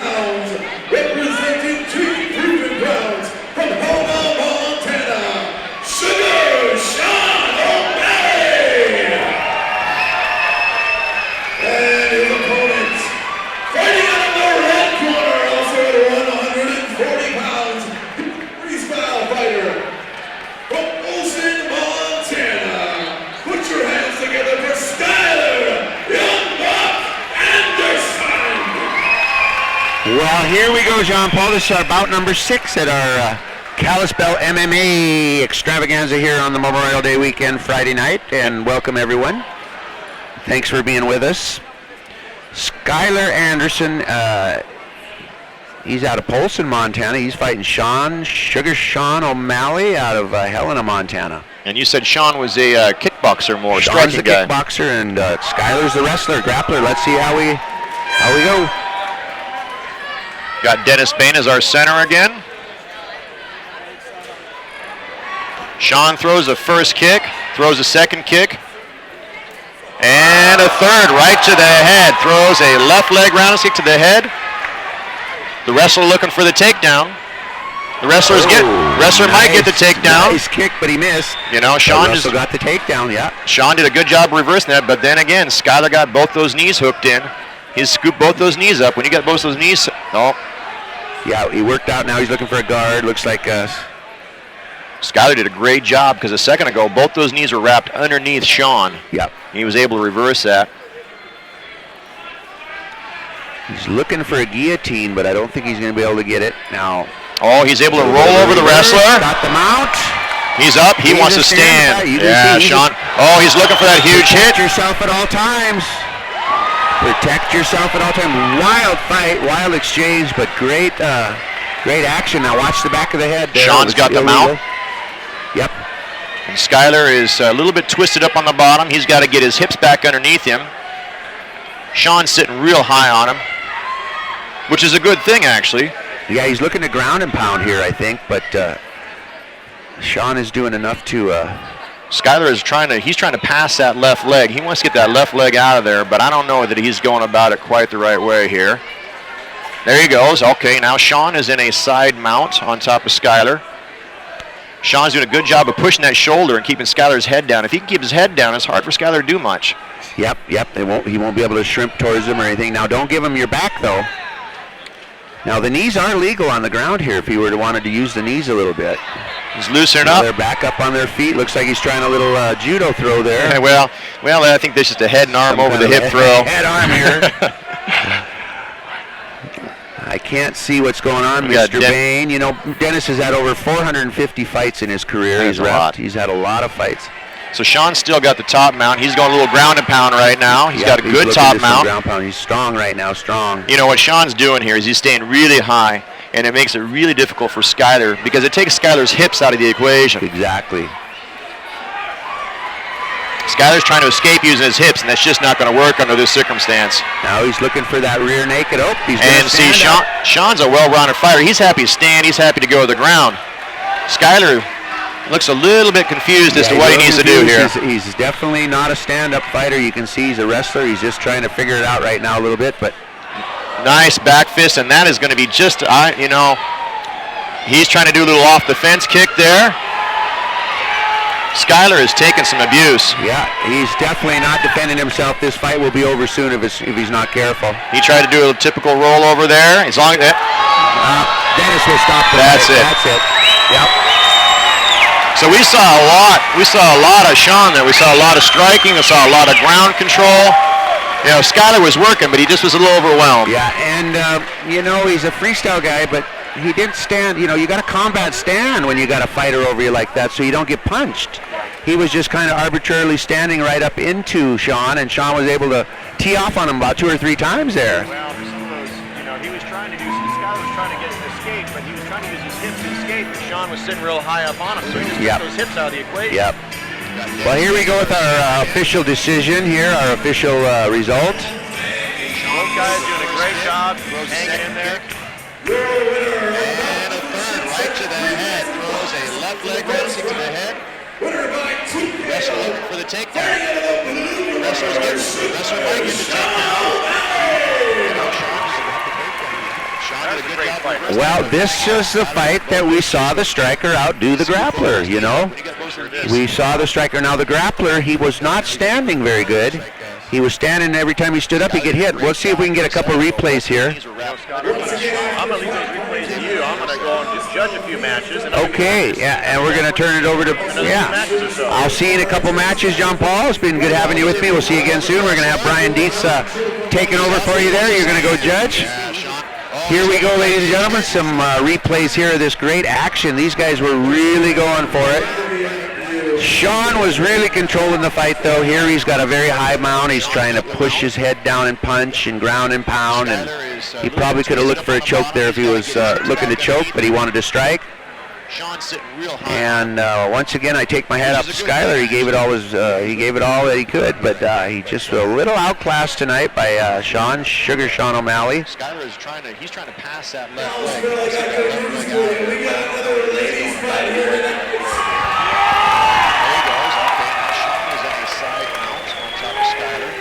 Representing Team Proving Grounds from Homa, Montana, Sugar Sean O'Malley. And his opponents, fighting out of the red corner, also at 140 pounds, freestyle fighter from Olson, Montana. Put your hands together for Skylar Young Buck Anderson. Well, here we go, Jean-Paul. This is our bout number 6 at our Kalispell MMA extravaganza here on the Memorial Day weekend, Friday night. And welcome, everyone. Thanks for being with us. Skylar Anderson, he's out of Polson, Montana. He's fighting Sugar Sean O'Malley out of Helena, Montana. And you said Sean was a kickboxer more, Sean's striking the guy. kickboxer, and Skylar's the wrestler, grappler. Let's see how we go. Got Dennis Bain as our center again. Sean throws a first kick, throws a second kick, and a third right to the head. Throws a left leg roundhouse kick to the head. The wrestler looking for the takedown. The wrestler might get the takedown. Nice kick, but he missed. You know, Sean just got the takedown. Yeah. Sean did a good job reversing that, but then again, Skylar got both those knees hooked in. He scooped both those knees up. When you got both those knees, Yeah, he worked out. Now he's looking for a guard. Looks like Skylar did a great job because a second ago, both those knees were wrapped underneath Sean. Yep. He was able to reverse that. He's looking for a guillotine, but I don't think he's going to be able to get it now. Oh, he's able to roll over the wrestler. Got the mount. He's up. He wants to stand. Yeah, Sean. Oh, he's looking for that huge hit. Protect yourself at all times. Protect yourself at all times. Wild fight, wild exchange, but great action. Now watch the back of the head there. Sean's got the mount. Yep. And Skylar is a little bit twisted up on the bottom. He's got to get his hips back underneath him. Sean's sitting real high on him, which is a good thing, actually. Yeah, he's looking to ground and pound here, I think, but Sean is doing enough to... Skylar is trying to pass that left leg. He wants to get that left leg out of there, but I don't know that he's going about it quite the right way here. There he goes. Okay, now Sean is in a side mount on top of Skylar. Sean's doing a good job of pushing that shoulder and keeping Skylar's head down. If he can keep his head down, it's hard for Skylar to do much. Yep. He won't be able to shrimp towards him or anything. Now, don't give him your back, though. Now, the knees are legal on the ground here if he were to wanted to use the knees a little bit. He's loosening up. They're back up on their feet. Looks like he's trying a little judo throw there. Yeah, well, I think there's just a head and arm over the hip throw. Head arm here. I can't see what's going on, Mr. Bain. You know, Dennis has had over 450 fights in his career. He's had a lot of fights. So Sean's still got the top mount. He's going a little ground and pound right now. He's got a good top mount. Ground pound. He's strong right now, strong. You know what Sean's doing here is he's staying really high, and it makes it really difficult for Skylar because it takes Skylar's hips out of the equation. Exactly. Skylar's trying to escape using his hips, and that's just not going to work under this circumstance. Now he's looking for that rear naked. Oh, he's and see, Sean's a well-rounded fighter. He's happy to stand. He's happy to go to the ground. Skylar looks a little bit confused as to what he needs to do here. He's definitely not a stand-up fighter. You can see he's a wrestler. He's just trying to figure it out right now a little bit. But nice back fist, and that is going to be just, he's trying to do a little off-the-fence kick there. Skylar is taking some abuse. Yeah, he's definitely not defending himself. This fight will be over soon if he's not careful. He tried to do a typical roll over there. As long as Dennis will stop the That's fight. it. That's it. Yep. So we saw a lot. We saw a lot of Sean there. We saw a lot of striking. We saw a lot of ground control. You know, Skylar was working, but he just was a little overwhelmed. Yeah, and he's a freestyle guy, but he didn't stand. You got a combat stand when you got a fighter over you like that, so you don't get punched. He was just kind of arbitrarily standing right up into Sean, and Sean was able to tee off on him about 2 or 3 times there. Well, for some of those, he was trying to do some. Skylar was trying to get an escape, but he was trying to use his hips to escape, and Sean was sitting real high up on him, so he just took those hips out of the equation. Yep. Well, here we go with our official decision here, our official result. Both guys doing a great job, hanging in there. And a third right to the head, throws a left leg roundhouse to the head. Wrestler looking for the takedown. Wrestler might get the takedown. Sean doesn't have the takedown. Well, this is the fight that we saw the striker outdo the grappler, you know. We saw the striker. Now, the grappler, he was not standing very good. He was standing every time he stood up, he'd get hit. We'll see if we can get a couple replays here. I'm going to leave those replays to you. I'm going to go and just judge a few matches. Okay, yeah, and we're going to turn it over to, I'll see you in a couple matches, John Paul. It's been good having you with me. We'll see you again soon. We're going to have Brian Dietz taking over for you there. You're going to go judge. Here we go, ladies and gentlemen. Some replays here of this great action. These guys were really going for it. Sean was really controlling the fight, though. Here he's got a very high mount. He's trying to push his head down and punch and ground and pound. And he probably could have looked for a choke there if he was looking to choke, but he wanted to strike. And once again, I take my hat off to Skylar. He gave it all that he could, but he just a little outclassed tonight by Sean O'Malley. Skylar is he's trying to pass that left I leg. feel like I could use one. We got another ladies fight here tonight. There he goes. Okay, now Sean is on the side mount on top of Skylar.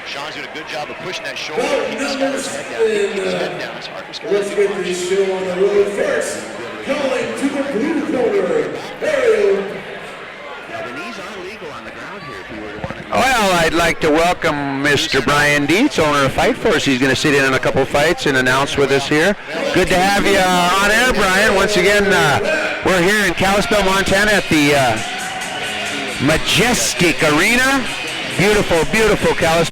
Sean's doing a good job of pushing that shoulder. Keep Skylar's head down. Keep his head down. It's hard for Skylar. Let's get this show on the road first. Calling to the blue corner, Ariel. Now, the knees are legal on the ground here if you were to want to. Well, I'd like to welcome Mr. Brian Dietz, owner of Fight Force. He's going to sit in on a couple fights and announce with us here. Good to have you on air, Brian. Once again, we're here in Kalispell, Montana at the Majestic Arena. Beautiful, beautiful Kalispell.